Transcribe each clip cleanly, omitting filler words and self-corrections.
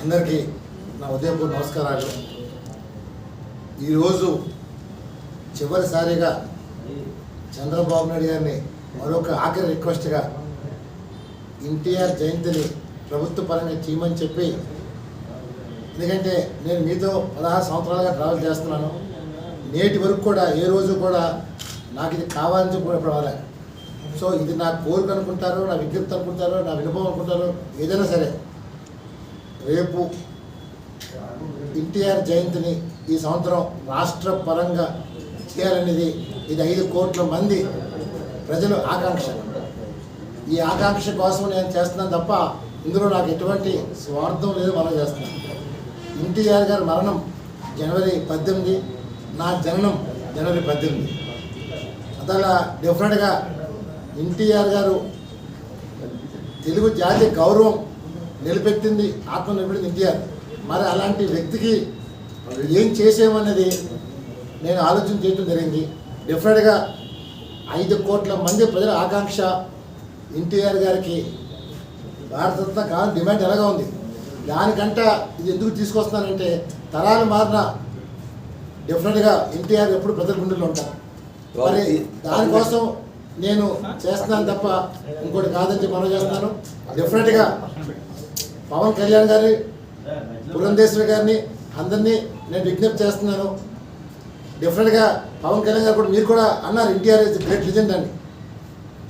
అందరికీ నా ఉదయపూర్వ నమస్కారాలు. ఈరోజు చివరిసారిగా చంద్రబాబు నాయుడు గారిని మరొక ఆఖరి రిక్వెస్ట్గా ఎన్టీఆర్ జయంతిని ప్రభుత్వ పరంగా చేయమని చెప్పి, ఎందుకంటే నేను మీతో 16 సంవత్సరాలుగా ట్రావెల్ చేస్తున్నాను. నేటి వరకు కూడా ఏ రోజు కూడా నాకు ఇది కావాలని చెప్పి కూడా రాలే. సో ఇది నా కోరిక అనుకుంటారో, నా విజ్ఞప్తి అనుకుంటారో, నా వినుభవం అనుకుంటారో, ఏదైనా సరే రేపు ఎన్టీఆర్ జయంతిని ఈ సంవత్సరం రాష్ట్ర పరంగా చేయాలనేది ఇది 5 కోట్ల మంది ప్రజల ఆకాంక్ష. ఈ ఆకాంక్ష కోసం నేను చేస్తున్నాను తప్ప ఇందులో నాకు ఎటువంటి స్వార్థం లేదు. మనం చేస్తున్నాను. ఎన్టీఆర్ గారి మరణం జనవరి 18, నా జననం జనవరి 18. అలా డెఫినెట్గా ఎన్టీఆర్ గారు తెలుగు జాతి గౌరవం నిలబెట్టింది, ఆత్మ నిలబెట్టింది ఎన్టీఆర్. మరి అలాంటి వ్యక్తికి ఏం చేసేమన్నది నేను ఆలోచన చేయడం జరిగింది. డెఫినెట్గా 5 కోట్ల మంది ప్రజల ఆకాంక్ష ఎన్టీఆర్ గారికి భారతరత్న కావాలని డిమాండ్ ఎలాగా ఉంది. దానికంట ఇది ఎందుకు తీసుకొస్తానంటే, తరాలు మారిన డెఫినెట్గా ఎన్టీఆర్ ఎప్పుడు ప్రజల గుండెల్లో ఉంటారు. మరి దానికోసం నేను చేస్తున్నాను తప్ప ఇంకోటి కాదని చెప్పి మనం చేస్తున్నాను. డెఫినెట్గా పవన్ కళ్యాణ్ గారి, పురంధేశ్వరి గారిని అందరినీ నేను విజ్ఞప్తి చేస్తున్నాను. డెఫినెట్గా పవన్ కళ్యాణ్ గారు కూడా, మీరు కూడా అన్నారు ఎన్టీఆర్ ఇస్ గ్రేట్ లెజెండ్ అని.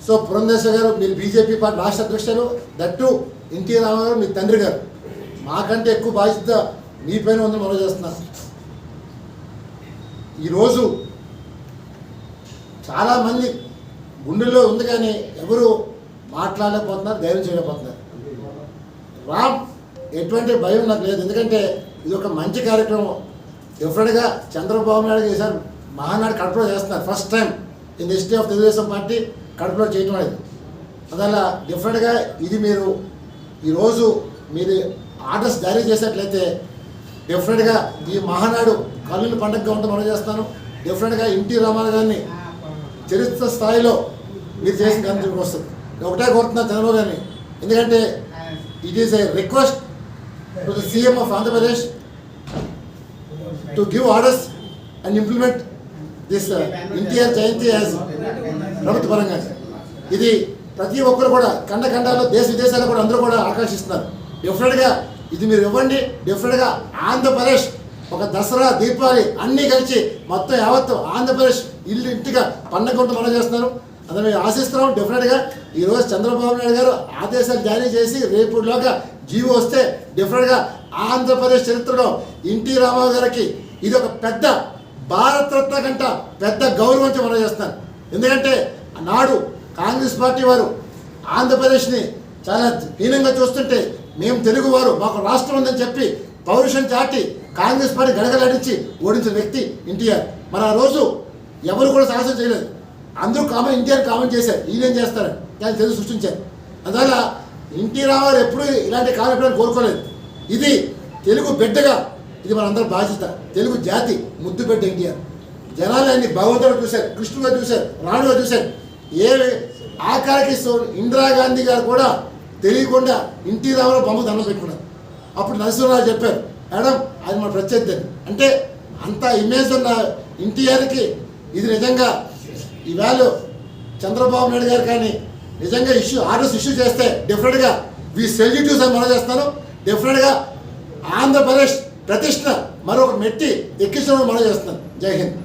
సో పురంధేశ్వరి గారు, మీరు బీజేపీ పార్టీ రాష్ట్ర అధ్యక్షులు, దట్టు ఎన్టీ రామారావు గారు మీ తండ్రి గారు, మాకంటే ఎక్కువ బాధ్యత మీ పైన ఉందని మనం చేస్తున్నాను. ఈరోజు చాలామంది గుండెల్లో ఉంది కానీ ఎవరు మాట్లాడలేకపోతున్నారు, ధైర్యం చేయలేకపోతున్నారు. రామ్, ఎటువంటి భయం నాకు లేదు. ఎందుకంటే ఇది ఒక మంచి కార్యక్రమం. డెఫినెట్గా చంద్రబాబు నాయుడు చేశారు, మహానాడు కడపలో చేస్తున్నారు. First time in the history of Telugu Desam party కడపలో చేయటం అనేది. అందువల్ల డెఫినెట్గా ఇది మీరు ఈరోజు మీరు ఆర్డర్స్ జారీ చేసినట్లయితే డెఫినెట్గా ఈ మహానాడు కల్లుల పండుగగా ఉంటే మనం చేస్తాను. డెఫినెట్గా ఎన్టీ రామారావు గారిని చరిత్ర స్థాయిలో మీరు చేసిన కనుక వస్తుంది. ఒకటే కోరుతున్నా చంద్రబాబు గారిని, ఎందుకంటే it is a request to the CM of Andhra Pradesh to give orders and implement this NTR Jayanti as ప్రభుత్వ పరంగా. ఇది ప్రతి ఒక్కరు కూడా ఖండాల్లో, దేశ విదేశాల్లో కూడా అందరూ కూడా ఆకర్షిస్తున్నారు. డెఫినెట్గా ఇది మీరు ఇవ్వండి. డెఫినెట్గా ఆంధ్రప్రదేశ్ ఒక దసరా, దీపావళి అన్నీ కలిసి మొత్తం యావత్తు ఆంధ్రప్రదేశ్ ఇంటిగా పండగ ఉంటూ మనం చేస్తున్నారు. అదే మేము ఆశిస్తున్నాం. డెఫినెట్గా ఈరోజు చంద్రబాబు నాయుడు గారు ఆదేశాలు జారీ చేసి రేపులోగా జీవో వస్తే డెఫినెట్గా ఆంధ్రప్రదేశ్ చరిత్రలో ఎన్టీ రామారావు గారికి ఇది ఒక పెద్ద భారతరత్న కంట పెద్ద గౌరవం మనం చేస్తున్నాను. ఎందుకంటే నాడు కాంగ్రెస్ పార్టీ వారు ఆంధ్రప్రదేశ్ని చాలా హీనంగా చూస్తుంటే, మేము తెలుగువారు, మాకు రాష్ట్రం ఉందని చెప్పి పౌరుషం చాటి కాంగ్రెస్ పార్టీ గడగలాడించి ఓడించిన వ్యక్తి ఎన్టీఆర్. మరి ఆ రోజు ఎవరు కూడా సాహసం చేయలేదు. అందరూ ఎన్టీఆర్ కామెంట్ చేశారు, ఈయనేం చేస్తారని, దాన్ని తెలుగు సృష్టించారు. అందువల్ల ఎన్టీ రామారావు ఎప్పుడూ ఇలాంటి కామెంట్ కోరుకోలేదు. ఇది తెలుగు బిడ్డగా ఇది మనందరం బాధ్యత. తెలుగు జాతి ముద్దు బిడ్డ ఎన్టీఆర్. జనాలు ఆయన్ని భగవంతుడు చూశారు, కృష్ణుగా చూశారు, రాణుగా చూశారు. ఏ ఆఖరికి ఇందిరాగాంధీ గారు కూడా తెలియకుండా ఎన్టీ రామారావు బొమ్మ దండం పెట్టుకున్నారు. అప్పుడు నరసింహరావు చెప్పారు, మేడం అది మన ప్రత్యర్థి. అంటే అంత ఇమేజ్ ఉన్న ఎన్టీఆర్కి ఇది నిజంగా ఈవేళ చంద్రబాబు నాయుడు గారు కానీ నిజంగా ఆర్డర్స్ ఇష్యూ చేస్తే డెఫినెట్గా వీ సెల్యూటివ్స్ అని మనం చేస్తాను. డెఫినెట్గా ఆంధ్రప్రదేశ్ ప్రతిష్ట మరొక మెట్టి ఎక్కించడం మనం చేస్తున్నాం. జై హింద్.